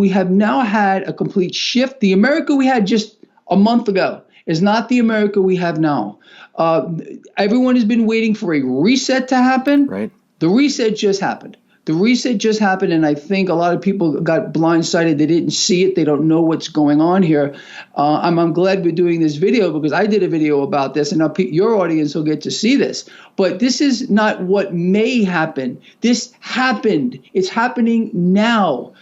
we have now had a complete shift. The America we had just a month ago is not the America we have now. Everyone has been waiting for a reset to happen. Right. The reset just happened. And I think a lot of people got blindsided. They didn't see it. They don't know what's going on here. I'm glad we're doing this video because I did a video about this, and now your audience will get to see this. But this is not what may happen. This happened. It's happening now.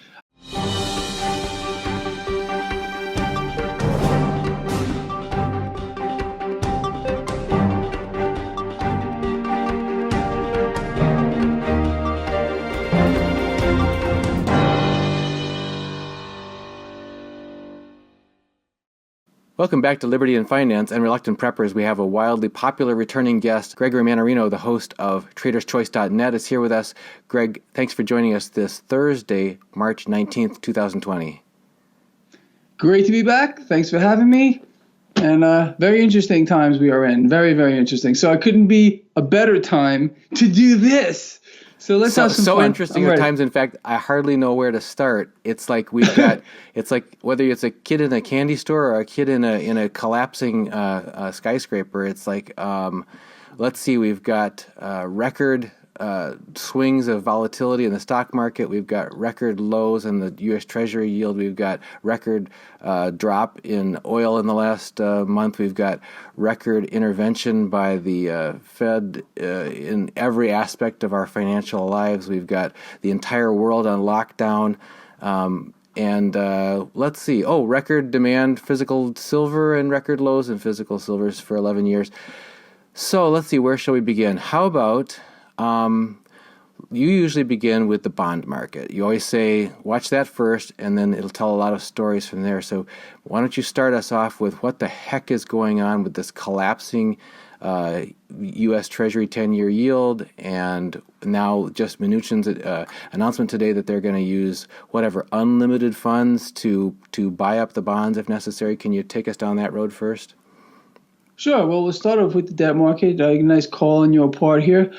Welcome back to Liberty and Finance and Reluctant Preppers. We have a wildly popular returning guest, Gregory Mannarino, the host of TradersChoice.net, is here with us. Greg, thanks for joining us this Thursday, March 19th, 2020. Great to be back. Thanks for having me. And very interesting times we are in. Very, very interesting. So it couldn't be a better time to do this. So let's have some fun. So interesting at times. In fact, I hardly know where to start. It's like we've got, it's like whether it's a kid in a candy store or a kid in a collapsing skyscraper. It's like, let's see, we've got record swings of volatility in the stock market. We've got record lows in the U.S. Treasury yield. We've got record drop in oil in the last month. We've got record intervention by the Fed in every aspect of our financial lives. We've got the entire world on lockdown. And let's see. Oh, record demand, physical silver, and record lows in physical silvers for 11 years. So let's see. Where shall we begin? How about you usually begin with the bond market. You always say, watch that first, and then it'll tell a lot of stories from there. So why don't you start us off with what the heck is going on with this collapsing U.S. Treasury 10-year yield, and now just Mnuchin's announcement today that they're going to use whatever unlimited funds to buy up the bonds if necessary. Can you take us down that road first? Sure. Well, we'll start off with the debt market. Nice call on your part here.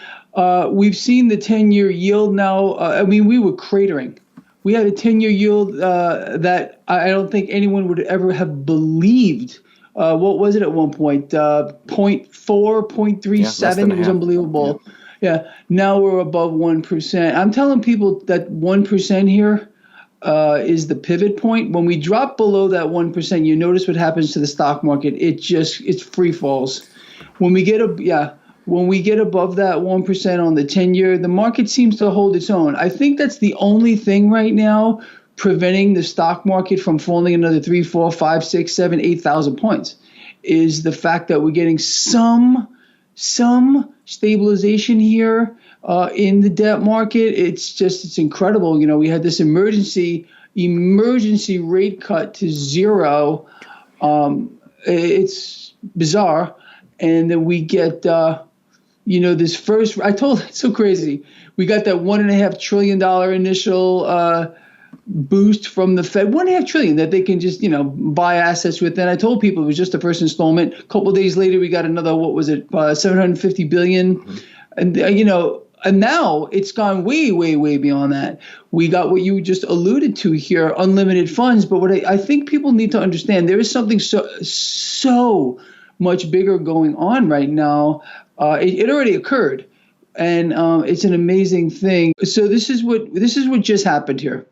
We've seen the 10-year yield now. We were cratering. We had a 10-year yield that I don't think anyone would ever have believed. What was it at one point? 0.4, 0.37. It was unbelievable. Yeah. Now we're above 1%. I'm telling people that 1% here is the pivot point. When we drop below that 1%, you notice what happens to the stock market. It free falls. When we get above that 1% on the 10-year, the market seems to hold its own. I think that's the only thing right now preventing the stock market from falling another 3, 4, 5, 6, 7, 8,000 points is the fact that we're getting some stabilization here in the debt market. It's incredible. You know, we had this emergency rate cut to zero. It's bizarre. And then we get, this first, it's so crazy. We got that $1.5 trillion initial boost from the Fed, $1.5 trillion that they can just, buy assets with. And I told people it was just the first installment. A couple of days later, we got another, $750 billion. Mm-hmm. And now it's gone way, way, way beyond that. We got what you just alluded to here, unlimited funds. But what I think people need to understand, there is something so much bigger going on right now. It already occurred, and it's an amazing thing. So this is what just happened here.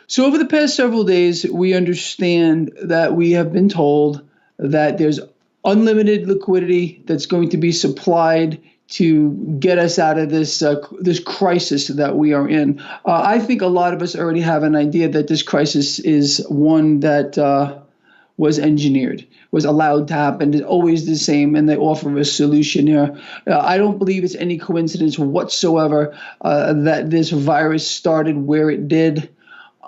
So over the past several days, we understand that we have been told that there's unlimited liquidity that's going to be supplied to get us out of this crisis that we are in. I think a lot of us already have an idea that this crisis is one that was engineered, was allowed to happen. It's always the same, and they offer a solution here. I don't believe it's any coincidence whatsoever that this virus started where it did.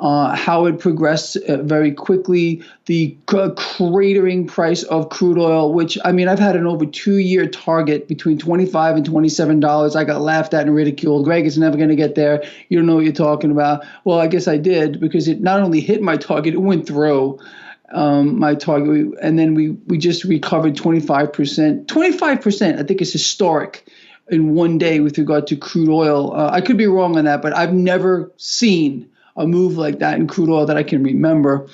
How it progressed very quickly, the cratering price of crude oil, which, I've had an over 2-year target between $25 and $27. I got laughed at and ridiculed. Greg, it's never going to get there. You don't know what you're talking about. Well, I guess I did, because it not only hit my target, it went through my target. And then we just recovered 25%. 25%, I think, is historic in one day with regard to crude oil. I could be wrong on that, but I've never seen a move like that in crude oil that I can remember.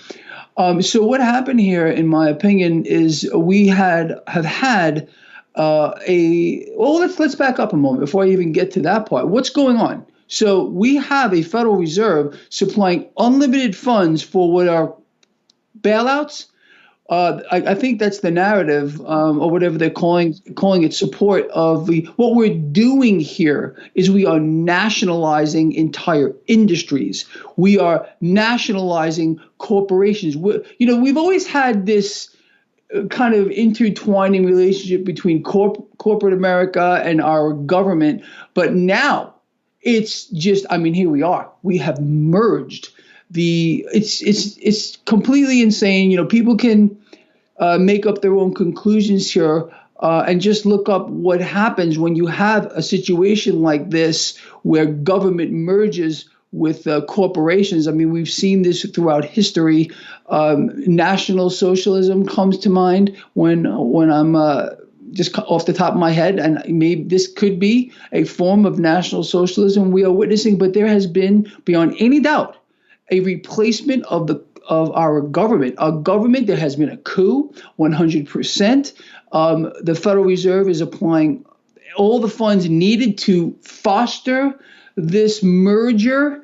So what happened here, in my opinion, is we have had let's back up a moment before I even get to that part. What's going on? So we have a Federal Reserve supplying unlimited funds for what are bailouts. I think that's the narrative, or whatever they're calling it, support of what we're doing here is we are nationalizing entire industries. We are nationalizing corporations. We've always had this kind of intertwining relationship between corporate America and our government, but now it's just, here we are. We have merged. It's completely insane. People can make up their own conclusions here, and just look up what happens when you have a situation like this where government merges with corporations. We've seen this throughout history. National socialism comes to mind when I'm just off the top of my head, and maybe this could be a form of national socialism we are witnessing. But there has been, beyond any doubt, a replacement of our government. Our government, there has been a coup, 100%. The Federal Reserve is applying all the funds needed to foster this merger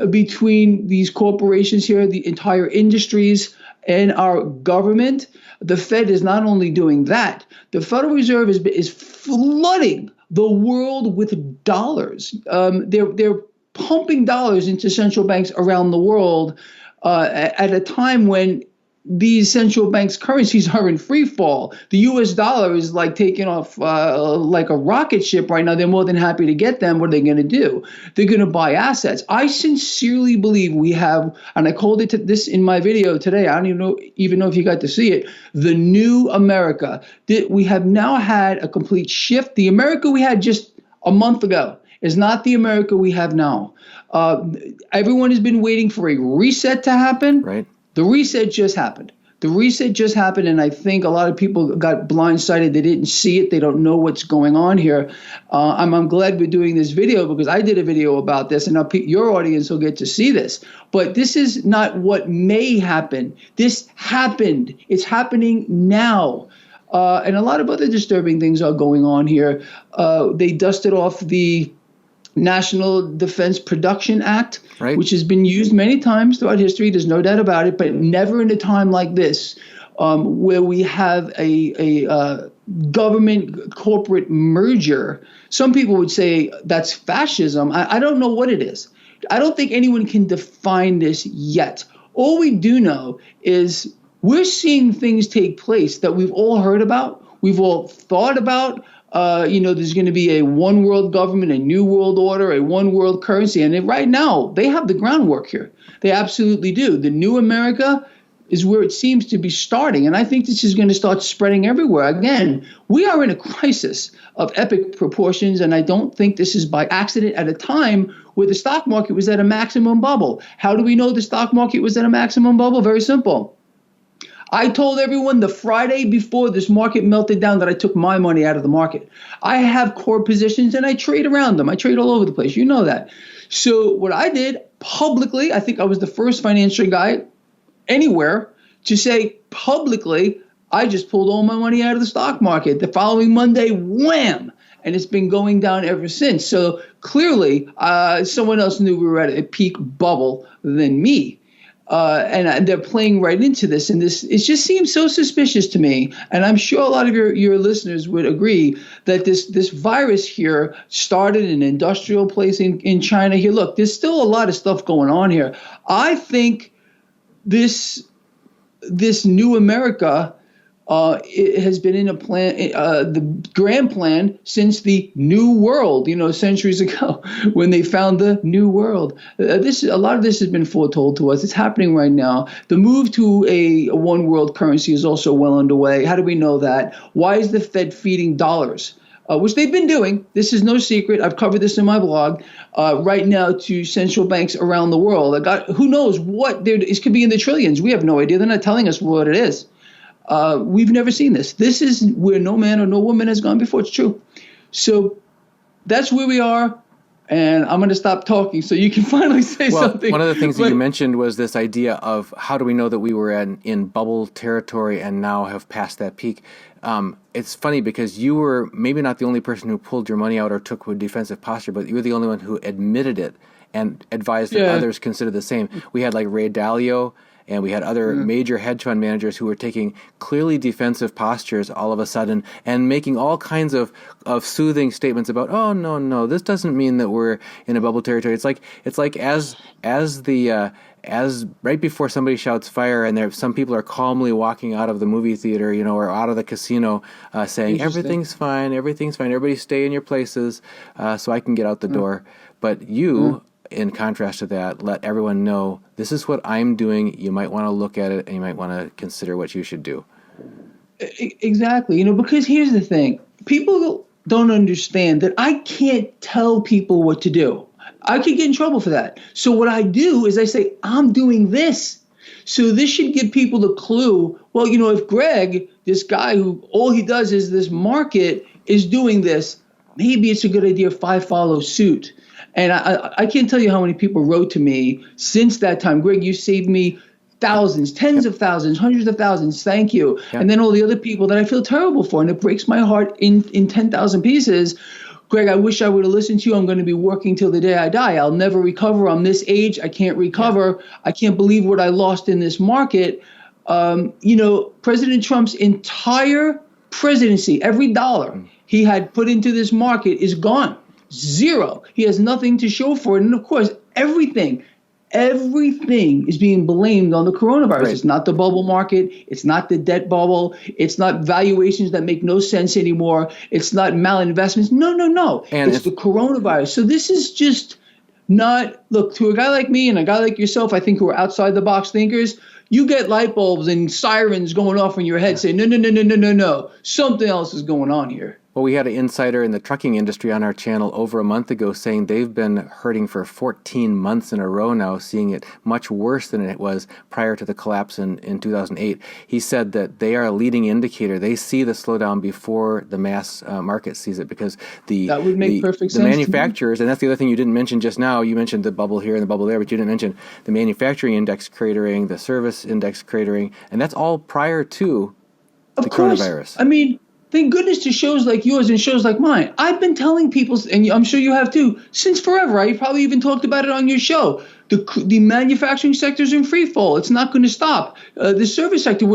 between these corporations here, the entire industries, and our government. The Fed is not only doing that, the Federal Reserve is flooding the world with dollars. They're pumping dollars into central banks around the world at a time when these central banks' currencies are in free fall. The U.S. dollar is like taking off like a rocket ship right now. They're more than happy to get them. What are they going to do? They're going to buy assets. I sincerely believe we have, and I called it this in my video today. I don't even know if you got to see it. The new America. We have now had a complete shift. The America we had just a month ago is not the America we have now. Everyone has been waiting for a reset to happen. Right. The reset just happened. And I think a lot of people got blindsided. They didn't see it. They don't know what's going on here. I'm glad we're doing this video, because I did a video about this, and now your audience will get to see this. But this is not what may happen. This happened. It's happening now. And a lot of other disturbing things are going on here. They dusted off the National Defense Production Act, right, which has been used many times throughout history. There's no doubt about it, but never in a time like this, where we have a government corporate merger. Some people would say that's fascism. I don't know what it is. I don't think anyone can define this yet. All we do know is we're seeing things take place that we've all heard about, we've all thought about. There's going to be a one world government, a new world order, a one world currency. And right now, they have the groundwork here. They absolutely do. The new America is where it seems to be starting. And I think this is going to start spreading everywhere. Again, we are in a crisis of epic proportions. And I don't think this is by accident at a time where the stock market was at a maximum bubble. How do we know the stock market was at a maximum bubble? Very simple. I told everyone the Friday before this market melted down that I took my money out of the market. I have core positions and I trade around them. I trade all over the place. You know that. So what I did publicly, I think I was the first financial guy anywhere to say publicly, I just pulled all my money out of the stock market. The following Monday, wham! And it's been going down ever since. So clearly, someone else knew we were at a peak bubble than me. And they're playing right into this. And it just seems so suspicious to me. And I'm sure a lot of your listeners would agree that this virus here started in an industrial place in China. Here, look, there's still a lot of stuff going on here. I think this new America it has been in a plan, the grand plan, since the New World, centuries ago when they found the New World. A lot of this has been foretold to us. It's happening right now. The move to a one world currency is also well underway. How do we know that? Why is the Fed feeding dollars? Which they've been doing. This is no secret. I've covered this in my blog right now to central banks around the world. Who knows what it could be in the trillions. We have no idea. They're not telling us what it is. We've never seen this. This is where no man or no woman has gone before. It's true. So that's where we are. and I'm going to stop talking so you can finally say something. One of the things that you mentioned was this idea of how do we know that we were in bubble territory and now have passed that peak. It's funny because you were maybe not the only person who pulled your money out or took a defensive posture, but you were the only one who admitted it and advised that others consider the same. We had like Ray Dalio, and we had other major hedge fund managers who were taking clearly defensive postures all of a sudden and making all kinds of soothing statements about, oh, no, this doesn't mean that we're in a bubble territory. It's like as right before somebody shouts fire and some people are calmly walking out of the movie theater, or out of the casino saying, everything's fine, everybody stay in your places so I can get out the door. But you... in contrast to that, let everyone know this is what I'm doing. You might want to look at it and you might want to consider what you should do. Exactly. Because here's the thing. People don't understand that I can't tell people what to do. I could get in trouble for that. So what I do is I say, I'm doing this. So this should give people the clue. Well, if Greg, this guy who all he does is this market, is doing this, maybe it's a good idea if I follow suit. And I can't tell you how many people wrote to me since that time. Greg, you saved me thousands, tens of thousands, hundreds of thousands. Thank you. And then all the other people that I feel terrible for. And it breaks my heart in 10,000 pieces. Greg, I wish I would have listened to you. I'm going to be working till the day I die. I'll never recover. I'm this age. I can't recover. I can't believe what I lost in this market. President Trump's entire presidency, every dollar he had put into this market is gone. Zero. He has nothing to show for it. And of course, everything is being blamed on the coronavirus. Right. It's not the bubble market. It's not the debt bubble. It's not valuations that make no sense anymore. It's not malinvestments. No. And it's the coronavirus. So this is just not, look, to a guy like me and a guy like yourself, I think, who are outside the box thinkers, you get light bulbs and sirens going off in your head saying, no. Something else is going on here. Well, we had an insider in the trucking industry on our channel over a month ago saying they've been hurting for 14 months in a row now, seeing it much worse than it was prior to the collapse in 2008. He said that they are a leading indicator. They see the slowdown before the mass market sees it because that would make perfect sense. The manufacturers, and that's the other thing you didn't mention just now. You mentioned the bubble here and the bubble there, but you didn't mention the manufacturing index cratering, the service index cratering, and that's all prior to the coronavirus. I mean, thank goodness to shows like yours and shows like mine. I've been telling people, and I'm sure you have too, since forever. I probably even talked about it on your show. The manufacturing sector is in free fall. It's not going to stop. The service sector,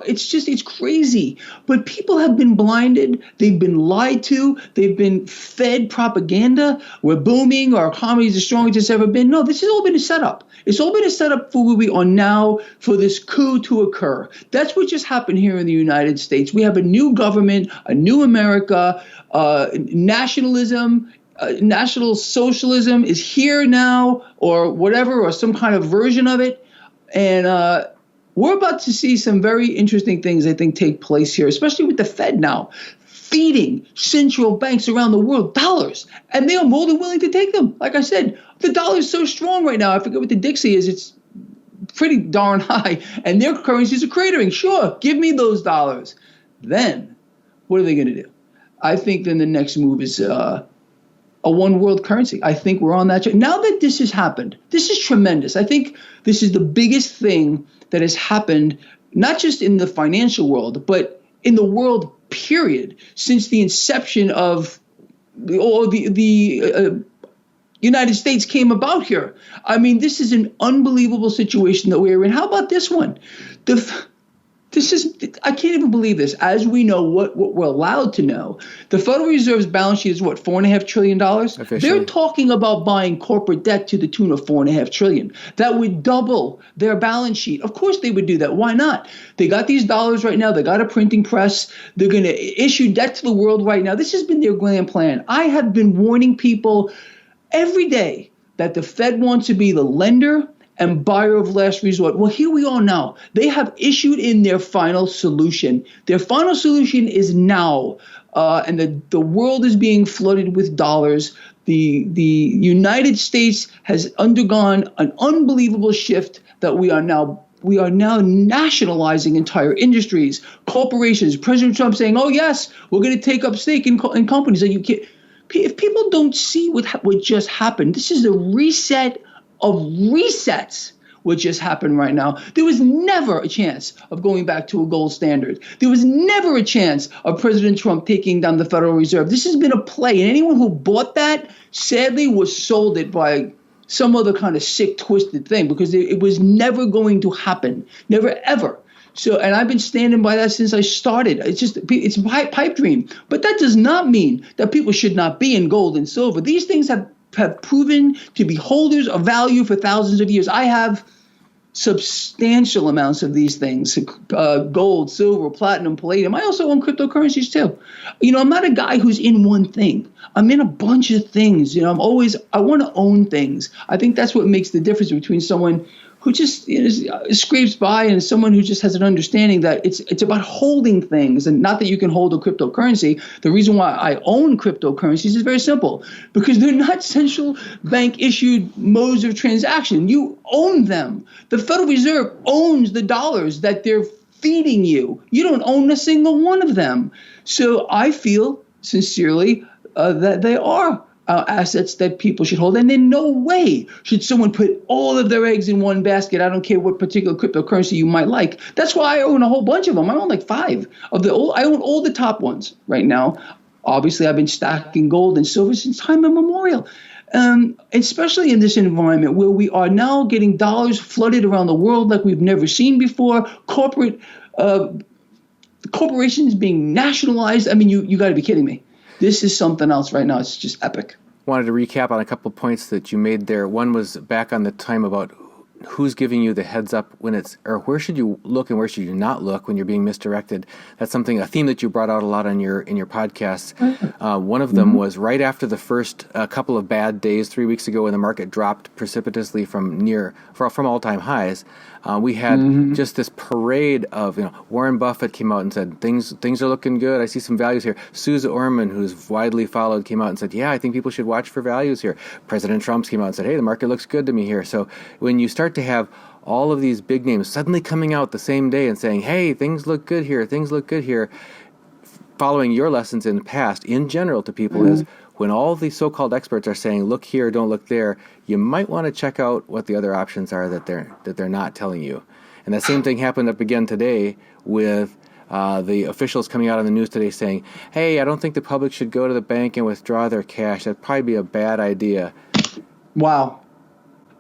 it's crazy. But people have been blinded. They've been lied to. They've been fed propaganda. We're booming. Our economy is the strongest it's ever been. No, this has all been a setup. It's all been a setup for where we are now, for this coup to occur. That's what just happened here in the United States. We have a new government, a new America, nationalism. National socialism is here now, or whatever, or some kind of version of it. And we're about to see some very interesting things, I think, take place here, especially with the Fed now feeding central banks around the world dollars. And they are more than willing to take them. Like I said, the dollar is so strong right now. I forget what the Dixie is. It's pretty darn high. And their currencies are cratering. Sure, give me those dollars. Then what are they going to do? I think then the next move is a one world currency. I think we're on that track. Now that this has happened, this is tremendous. I think this is the biggest thing that has happened, not just in the financial world, but in the world, period, since the inception of the United States came about here. I mean, this is an unbelievable situation that we're in. How about this one? I can't even believe this. As we know what we're allowed to know, the Federal Reserve's balance sheet is what, $4.5 trillion? Officially. They're talking about buying corporate debt to the tune of $4.5 trillion. That would double their balance sheet. Of course they would do that. Why not? They got these dollars right now. They got a printing press. They're going to issue debt to the world right now. This has been their grand plan. I have been warning people every day that the Fed wants to be the lender and buyer of last resort. Well, here we are now. They have issued in their final solution. Their final solution is now, and the world is being flooded with dollars. The United States has undergone an unbelievable shift that we are now nationalizing entire industries, corporations. President Trump saying, "Oh yes, we're going to take up stake in companies." And if people don't see what just happened, this is a reset of resets. What just happened right now. There was never a chance of going back to a gold standard. There was never a chance of President Trump taking down the Federal Reserve. This has been a play, and anyone who bought that, sadly, was sold it by some other kind of sick, twisted thing, because it was never going to happen. Never, ever. So, and I've been standing by that since I started. It's a pipe dream. But that does not mean that people should not be in gold and silver. These things have proven to be holders of value for thousands of years. I have substantial amounts of these things, gold, silver, platinum, palladium. I also own cryptocurrencies too. I'm not a guy who's in one thing. I'm in a bunch of things. I want to own things. I think that's what makes the difference between someone who just scrapes by and someone who just has an understanding that it's about holding things, and not that you can hold a cryptocurrency. The reason why I own cryptocurrencies is very simple, because they're not central bank issued modes of transaction. You own them. The Federal Reserve owns the dollars that they're feeding you. You don't own a single one of them. So I feel sincerely that they are assets that people should hold. And in no way should someone put all of their eggs in one basket. I don't care what particular cryptocurrency you might like. That's why I own a whole bunch of them. I own like 5 of I own all the top ones right now. Obviously, I've been stacking gold and silver since time immemorial. Especially in this environment where we are now getting dollars flooded around the world like we've never seen before. Corporations being nationalized. I mean, you got to be kidding me. This is something else right now. It's just epic. Wanted to recap on a couple of points that you made there. One was back on the time about who's giving you the heads up or where should you look and where should you not look when you're being misdirected. That's a theme that you brought out a lot in your podcasts. One of them was right after the first couple of bad days 3 weeks ago when the market dropped precipitously from all-time highs. We had just this parade of, Warren Buffett came out and said, things are looking good. I see some values here. Suze Orman, who's widely followed, came out and said, yeah, I think people should watch for values here. President Trump came out and said, hey, the market looks good to me here. So when you start to have all of these big names suddenly coming out the same day and saying, hey, things look good here, following your lessons in the past, in general to people is, when all these so-called experts are saying, look here, don't look there, you might want to check out what the other options are that they're not telling you. And that same thing happened up again today with the officials coming out on the news today saying, hey, I don't think the public should go to the bank and withdraw their cash. That'd probably be a bad idea. Wow.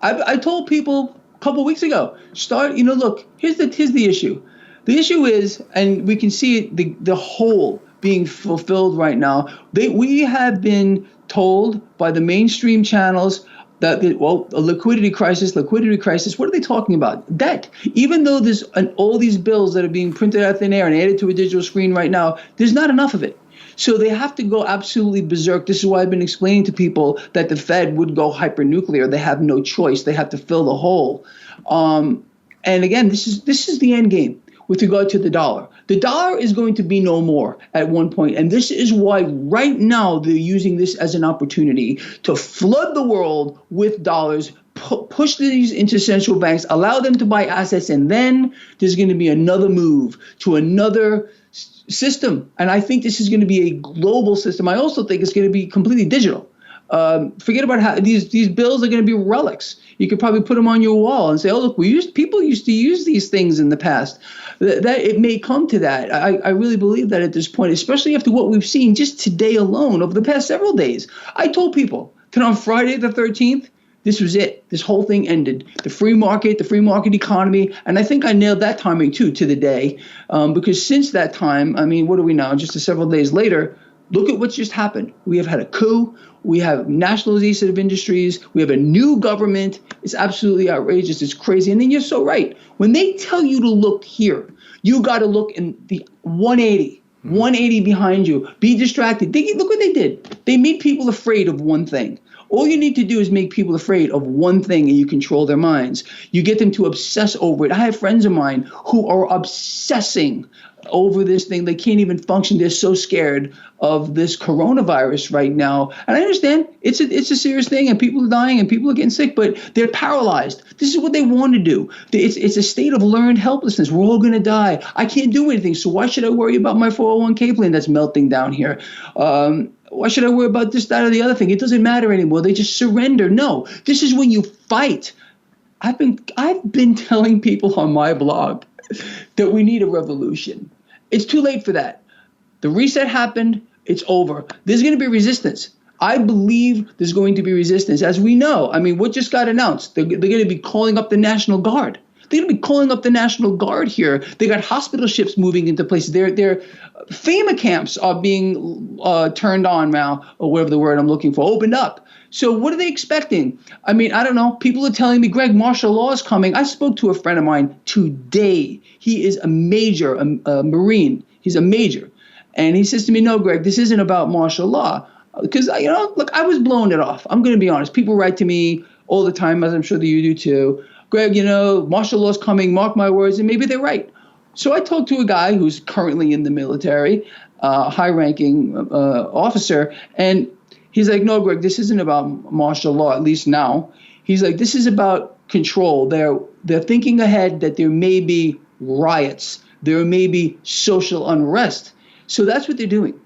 I told people a couple of weeks ago, look, here's the issue. The issue is, and we can see it, the whole being fulfilled right now. We have been told by the mainstream channels that, a liquidity crisis. What are they talking about? Debt. Even though there's all these bills that are being printed out of thin air and added to a digital screen right now, there's not enough of it. So they have to go absolutely berserk. This is why I've been explaining to people that the Fed would go hyper-nuclear. They have no choice. They have to fill the hole. And again, this is the end game with regard to the dollar. The dollar is going to be no more at one point. And this is why right now they're using this as an opportunity to flood the world with dollars, push these into central banks, allow them to buy assets, and then there's going to be another move to another system. And I think this is going to be a global system. I also think it's going to be completely digital. Forget about how these bills are going to be relics. You could probably put them on your wall and say, oh, look, people used to use these things in the past. That it may come to that. I really believe that at this point, especially after what we've seen just today alone over the past several days. I told people that on Friday the 13th, this was it. This whole thing ended. The free market economy. And I think I nailed that timing, too, to the day. Because since that time, I mean, what are we now? Just several days later, look at what's just happened. We have had a coup. We have nationalization of industries. We have a new government. It's absolutely outrageous. It's crazy. And then you're so right. When they tell you to look here, you got to look in the 180 behind you. Be distracted. Look what they did. They made people afraid of one thing. All you need to do is make people afraid of one thing and you control their minds. You get them to obsess over it. I have friends of mine who are obsessing over this thing. They can't even function. They're so scared of this coronavirus right now. And I understand it's a serious thing and people are dying and people are getting sick, but they're paralyzed. This is what they want to do. It's a state of learned helplessness. We're all going to die. I can't do anything. So why should I worry about my 401k plan that's melting down here? Why should I worry about this, that, or the other thing? It doesn't matter anymore. They just surrender. No, this is when you fight. I've been telling people on my blog that we need a revolution. It's too late for that. The reset happened. It's over. There's going to be resistance. I believe there's going to be resistance. As we know, I mean, what just got announced? They're going to be calling up the National Guard. They're going to be calling up the National Guard here. They got hospital ships moving into places. Their FEMA camps are being turned on now, or whatever the word I'm looking for, opened up. So what are they expecting? I mean, I don't know. People are telling me, Greg, martial law is coming. I spoke to a friend of mine today. He is a major, a Marine. He's a major. And he says to me, no, Greg, this isn't about martial law. Because, look, I was blowing it off. I'm going to be honest. People write to me all the time, as I'm sure that you do too. Greg, martial law is coming, mark my words, and maybe they're right. So I talked to a guy who's currently in the military, high-ranking officer, and he's like, no, Greg, this isn't about martial law, at least now. He's like, this is about control. They're thinking ahead that there may be riots. There may be social unrest. So that's what they're doing.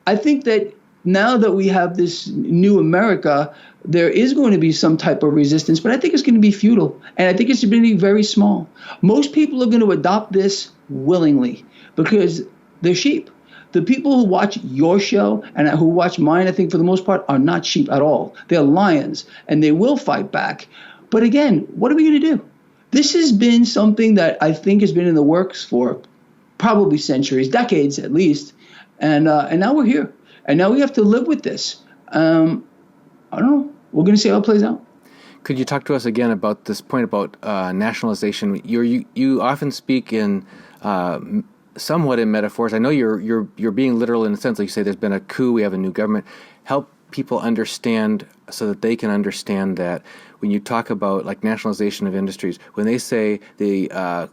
I think that now that we have this new America, there is going to be some type of resistance, but I think it's going to be futile, and I think it's going to be very small. Most people are going to adopt this willingly because they're sheep. The people who watch your show and who watch mine, I think for the most part, are not sheep at all. They're lions, and they will fight back. But again, what are we going to do? This has been something that I think has been in the works for probably centuries, decades at least, and now we're here. And now we have to live with this. I don't know. We're going to see how it plays out. Could you talk to us again about this point about nationalization? You often speak in somewhat in metaphors. I know you're being literal in the sense, like you say, there's been a coup, we have a new government. Help people understand so that they can understand that when you talk about like nationalization of industries, when they say well,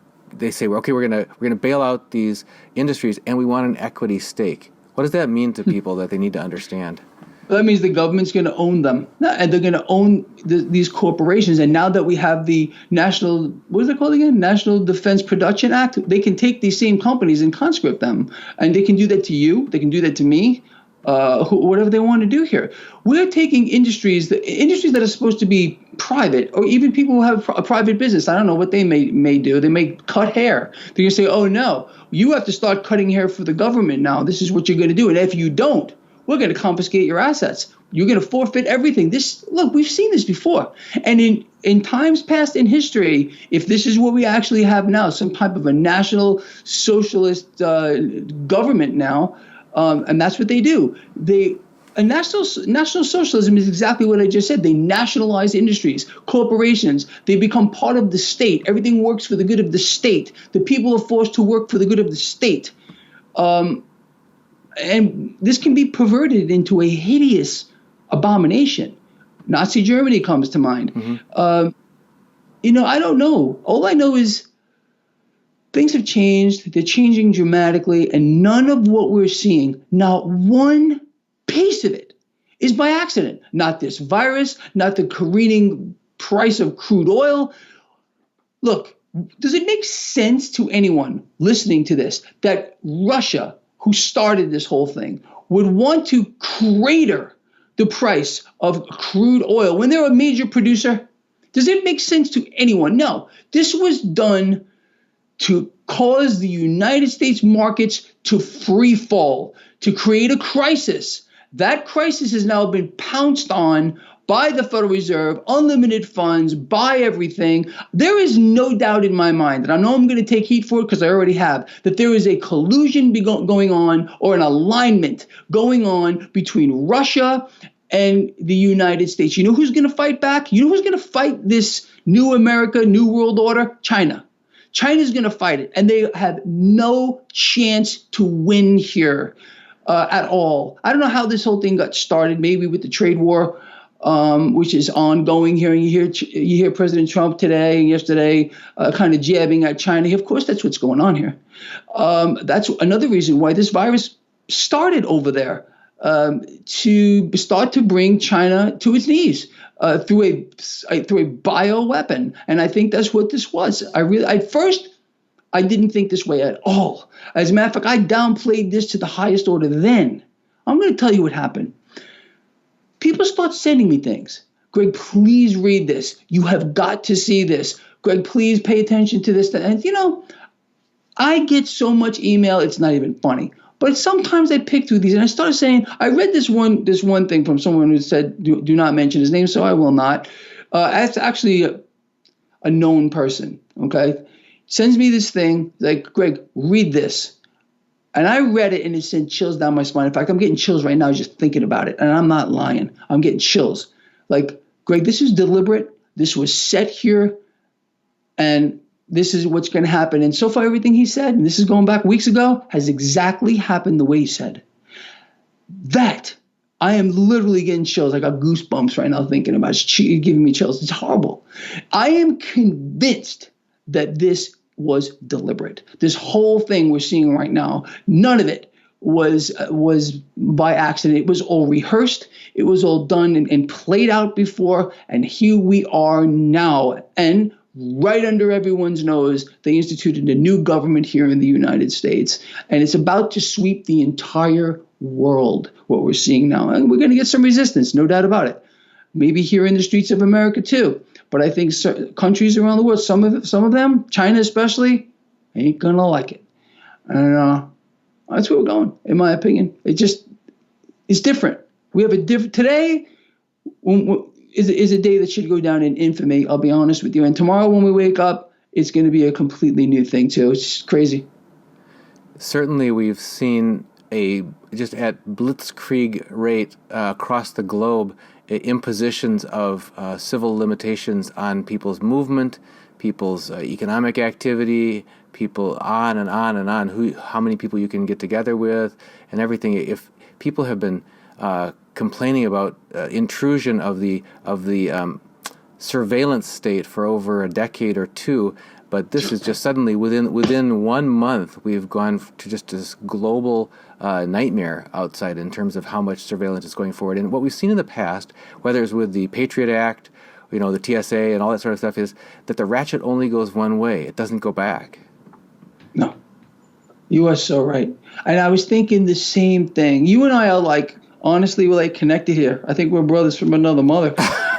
okay, we're gonna bail out these industries and we want an equity stake. What does that mean to people that they need to understand? Well, that means the government's going to own them, and they're going to own these corporations. And now that we have the National Defense Production Act, they can take these same companies and conscript them, and they can do that to you. They can do that to me, whatever they want to do here. We're taking industries that are supposed to be private, or even people who have a private business. I don't know what they may do. They may cut hair. They're going to say, oh, no, you have to start cutting hair for the government now. This is what you're going to do. And if you don't, we're going to confiscate your assets. You're going to forfeit everything. Look, we've seen this before. And in times past in history, if this is what we actually have now, some type of a national socialist government now, and that's what they do. National socialism is exactly what I just said. They nationalize industries, corporations. They become part of the state. Everything works for the good of the state. The people are forced to work for the good of the state. And this can be perverted into a hideous abomination. Nazi Germany comes to mind. Mm-hmm. I don't know. All I know is things have changed. They're changing dramatically. And none of what we're seeing, not one piece of it, is by accident. Not this virus, not the careening price of crude oil. Look, does it make sense to anyone listening to this that Russia, who started this whole thing, would want to crater the price of crude oil when they're a major producer? Does it make sense to anyone? No. This was done to cause the United States markets to free fall, to create a crisis. That crisis has now been pounced on by the Federal Reserve, unlimited funds, buy everything. There is no doubt in my mind, and I know I'm going to take heat for it because I already have, that there is a collusion going on, or an alignment going on between Russia and the United States. You know who's going to fight back? You know who's going to fight this new America, new world order? China. China's going to fight it, and they have no chance to win here at all. I don't know how this whole thing got started, maybe with the trade war, which is ongoing here. And you hear President Trump today and yesterday kind of jabbing at China. Of course, that's what's going on here. That's another reason why this virus started over there, to start to bring China to its knees through a bioweapon. And I think that's what this was. At first, I didn't think this way at all. As a matter of fact, I downplayed this to the highest order then. I'm going to tell you what happened. People start sending me things. Greg, please read this. You have got to see this. Greg, please pay attention to this. And, I get so much email, it's not even funny. But sometimes I pick through these, and I started saying, I read this one thing from someone who said, do not mention his name, so I will not. It's actually a known person, okay? Sends me this thing, like, Greg, read this. And I read it, and it sent chills down my spine. In fact, I'm getting chills right now just thinking about it, and I'm not lying. I'm getting chills. Like, Greg, this is deliberate. This was set here, and this is what's going to happen. And so far, everything he said, and this is going back weeks ago, has exactly happened the way he said. That, I am literally getting chills. I got goosebumps right now thinking about it. It's giving me chills. It's horrible. I am convinced that this was deliberate. This whole thing we're seeing right now, none of it was by accident. It was all rehearsed. It was all done and played out before. And here we are now. And right under everyone's nose, they instituted a new government here in the United States. And it's about to sweep the entire world, what we're seeing now. And we're going to get some resistance, no doubt about it. Maybe here in the streets of America too. But I think countries around the world, some of them, China especially, ain't going to like it. And that's where we're going, in my opinion. It's different. We have a different, today is a day that should go down in infamy, I'll be honest with you. And tomorrow when we wake up, it's going to be a completely new thing too. It's just crazy. Certainly we've seen just at blitzkrieg rate across the globe, impositions of civil limitations on people's movement, people's economic activity, people on and on and on, how many people you can get together with, and everything. If people have been complaining about intrusion of the surveillance state for over a decade or two, but this is just suddenly within 1 month we've gone to just this global nightmare outside in terms of how much surveillance is going forward. And what we've seen in the past, whether it's with the Patriot Act, the TSA and all that sort of stuff, is that the ratchet only goes one way. It doesn't go back. No. You are so right. And I was thinking the same thing. You and I are honestly, we're connected here. I think we're brothers from another mother.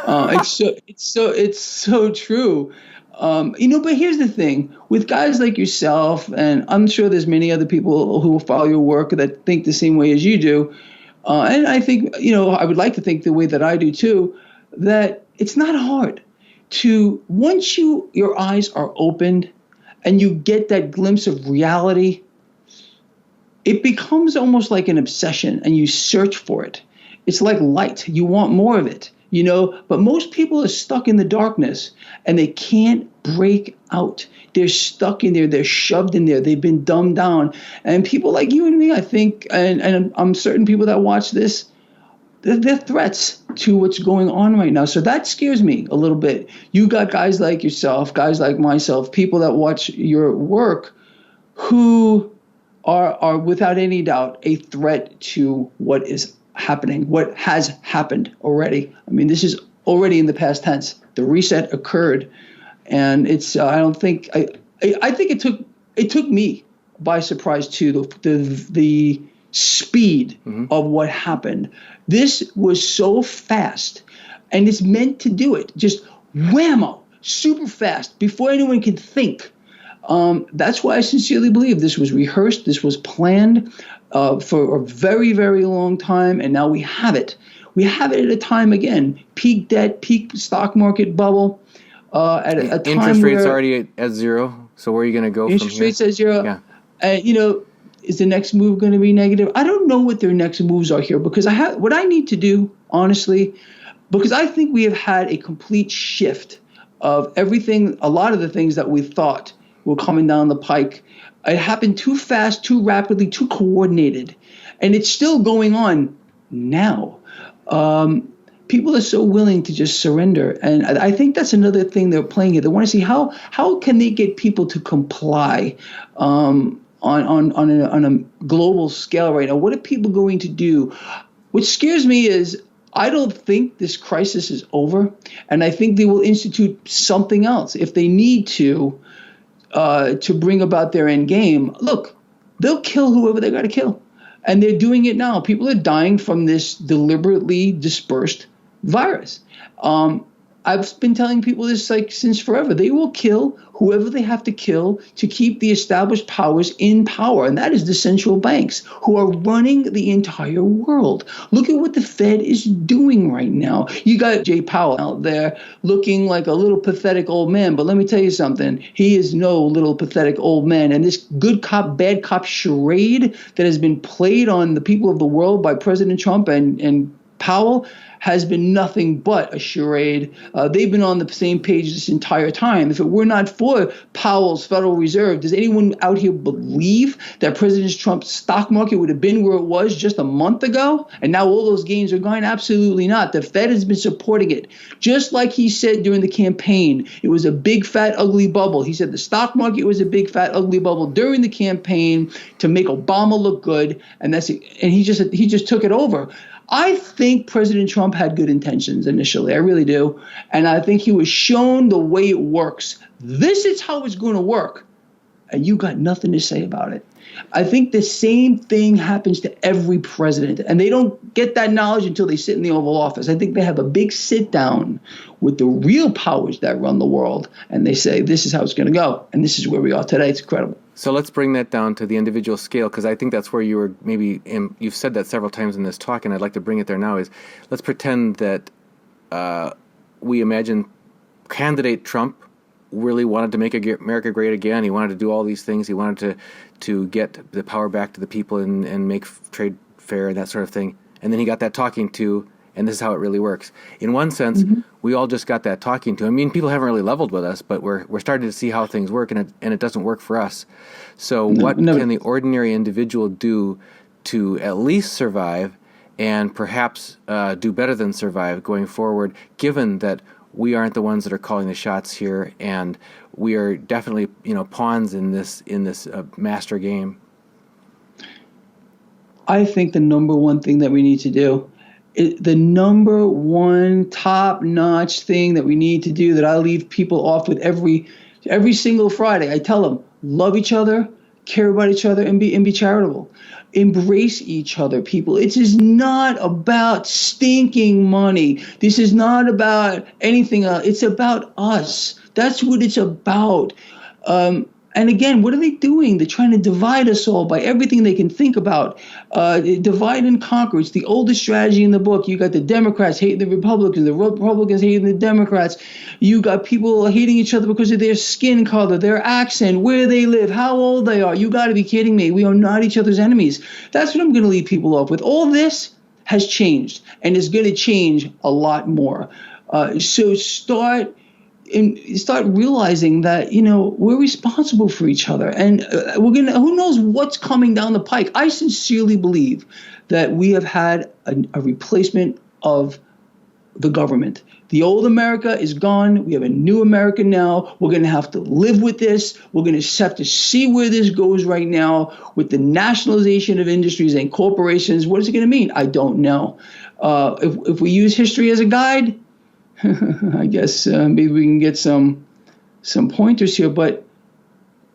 It's so true. But here's the thing with guys like yourself, and I'm sure there's many other people who follow your work that think the same way as you do. And I think, I would like to think the way that I do too, that it's not hard to, once your eyes are opened and you get that glimpse of reality, it becomes almost like an obsession and you search for it. It's like light. You want more of it, but most people are stuck in the darkness and they can't break out. They're stuck in there. They're shoved in there. They've been dumbed down. And people like you and me, I think, and I'm certain people that watch this, they're threats to what's going on right now. So that scares me a little bit. You got guys like yourself, guys like myself, people that watch your work who are without any doubt a threat to what is happening, what has happened already. I mean, this is already in the past tense. The reset occurred, and it's. I don't think. I think it took me by surprise too. The speed of what happened. This was so fast, and it's meant to do it. Just whammo, super fast before anyone can think. That's why I sincerely believe this was rehearsed. This was planned for a very, very long time. And now we have it. We have it at a time, again, peak debt, peak stock market bubble. At a time interest rates already at zero. So where are you going to go from here? Interest rates at zero. Yeah. Is the next move going to be negative? I don't know what their next moves are here because what I need to do, honestly, because I think we have had a complete shift of everything, a lot of the things that we thought were coming down the pike. It happened too fast, too rapidly, too coordinated. And it's still going on now. People are so willing to just surrender. And I think that's another thing they're playing here. They want to see how can they get people to comply on a global scale right now. What are people going to do? What scares me is I don't think this crisis is over. And I think they will institute something else if they need to bring about their end game. Look, they'll kill whoever they got to kill. And they're doing it now. People are dying from this deliberately dispersed virus. I've been telling people this since forever. They will kill whoever they have to kill to keep the established powers in power. And that is the central banks who are running the entire world. Look at what the Fed is doing right now. You got Jay Powell out there looking like a little pathetic old man. But let me tell you something. He is no little pathetic old man. And this good cop, bad cop charade that has been played on the people of the world by President Trump and Powell has been nothing but a charade. They've been on the same page this entire time. If it were not for Powell's Federal Reserve, does anyone out here believe that President Trump's stock market would have been where it was just a month ago? And now all those gains are gone? Absolutely not. The Fed has been supporting it. Just like he said during the campaign, it was a big, fat, ugly bubble. He said the stock market was a big, fat, ugly bubble during the campaign to make Obama look good. And that's it. And he just took it over. I think President Trump had good intentions initially. I really do. And I think he was shown the way it works. This is how it's going to work. And you got nothing to say about it. I think the same thing happens to every president. And they don't get that knowledge until they sit in the Oval Office. I think they have a big sit down with the real powers that run the world. And they say, this is how it's going to go. And this is where we are today. It's incredible. So let's bring that down to the individual scale, because I think that's where you were you've said that several times in this talk, and I'd like to bring it there now, is let's pretend that we imagine candidate Trump really wanted to make America great again. He wanted to do all these things. He wanted to get the power back to the people and make trade fair and that sort of thing. And then he got that talking to, and this is how it really works. In one sense, we all just got that talking to. I mean, people haven't really leveled with us, but we're starting to see how things work, and it doesn't work for us. So what can the ordinary individual do to at least survive and perhaps do better than survive going forward, given that we aren't the ones that are calling the shots here, and we are definitely pawns in this master game? I think the number one thing that we need to do, the number one top-notch thing that we need to do, that I leave people off with every single Friday, I tell them, love each other, care about each other, and be charitable. Embrace each other, people. It is not about stinking money. This is not about anything else. It's about us. That's what it's about. And again, what are they doing? They're trying to divide us all by everything they can think about. Divide and conquer. It's the oldest strategy in the book. You got the Democrats hating the Republicans, the Republicans hating the Democrats. You got people hating each other because of their skin color, their accent, where they live, how old they are. You got to be kidding me. We are not each other's enemies. That's what I'm going to leave people off with. All this has changed, and it's going to change a lot more. So start realizing that, we're responsible for each other, and who knows what's coming down the pike. I sincerely believe that we have had a replacement of the government. The old America is gone. We have a new America now. We're going to have to live with this. We're going to have to see where this goes right now with the nationalization of industries and corporations. What is it going to mean? I don't know. If we use history as a guide, I guess maybe we can get some pointers here, but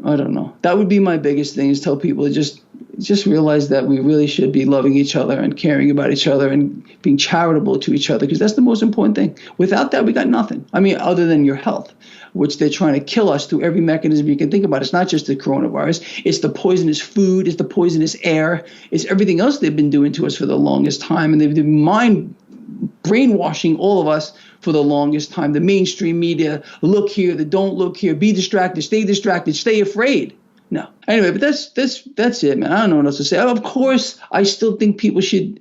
I don't know. That would be my biggest thing, is tell people to just realize that we really should be loving each other and caring about each other and being charitable to each other, because that's the most important thing. Without that, we got nothing. I mean, other than your health, which they're trying to kill us through every mechanism you can think about. It's not just the coronavirus. It's the poisonous food. It's the poisonous air. It's everything else they've been doing to us for the longest time. And they've been brainwashing all of us for the longest time. The mainstream media, look here, don't look here, be distracted, stay afraid. No. Anyway, but that's it, man. I don't know what else to say. Of course, I still think people should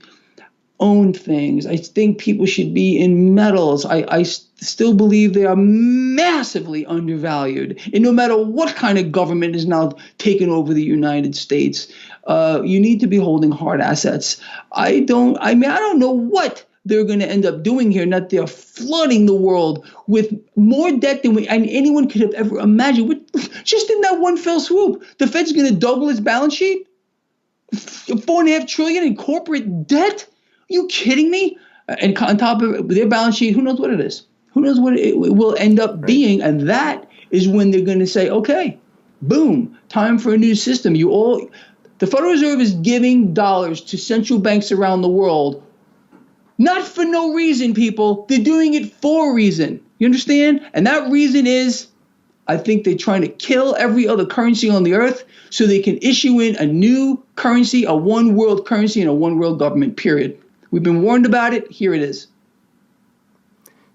own things. I think people should be in metals. I still believe they are massively undervalued. And no matter what kind of government is now taking over the United States, you need to be holding hard assets. I don't know what they're going to end up doing here, not they're flooding the world with more debt than anyone could have ever imagined. Just in that one fell swoop, the Fed's going to double its balance sheet, $4.5 trillion in corporate debt. Are you kidding me? And on top of their balance sheet, who knows what it is? Who knows what it will end up being? And that is when they're going to say, okay, boom, time for a new system. The Federal Reserve is giving dollars to central banks around the world, not for no reason, people. They're doing it for a reason. You understand? And that reason is, I think they're trying to kill every other currency on the earth so they can issue in a new currency, a one world currency, and a one world government, period. We've been warned about it. Here it is.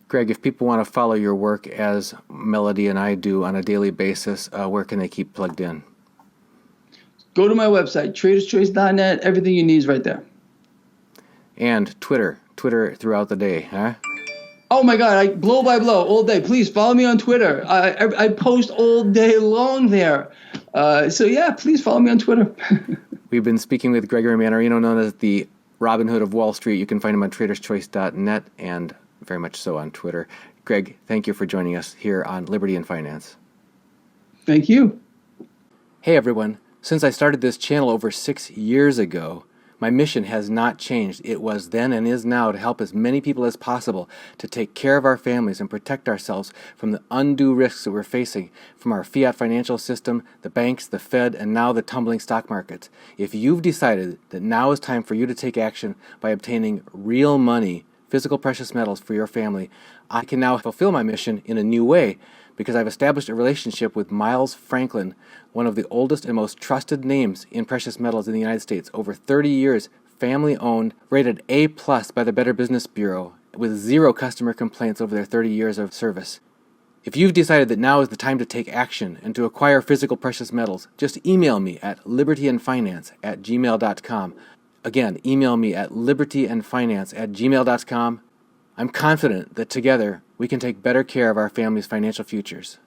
Greg, if people want to follow your work as Melody and I do on a daily basis, where can they keep plugged in? Go to my website, traderschoice.net. Everything you need is right there. And Twitter throughout the day, huh? Oh my God, blow by blow all day. Please follow me on Twitter. I post all day long there. So yeah, please follow me on Twitter. We've been speaking with Gregory Mannarino, known as the Robin Hood of Wall Street. You can find him on traderschoice.net and very much so on Twitter. Greg, thank you for joining us here on Liberty and Finance. Thank you. Hey everyone, since I started this channel over 6 years ago, my mission has not changed. It was then and is now to help as many people as possible to take care of our families and protect ourselves from the undue risks that we're facing from our fiat financial system, the banks, the Fed, and now the tumbling stock markets. If you've decided that now is time for you to take action by obtaining real money, physical precious metals for your family, I can now fulfill my mission in a new way because I've established a relationship with Miles Franklin, one of the oldest and most trusted names in precious metals in the United States. Over 30 years, family-owned, rated A+ by the Better Business Bureau, with 0 customer complaints over their 30 years of service. If you've decided that now is the time to take action and to acquire physical precious metals, just email me at libertyandfinance@gmail.com. Again, email me at libertyandfinance@gmail.com. I'm confident that together we can take better care of our family's financial futures.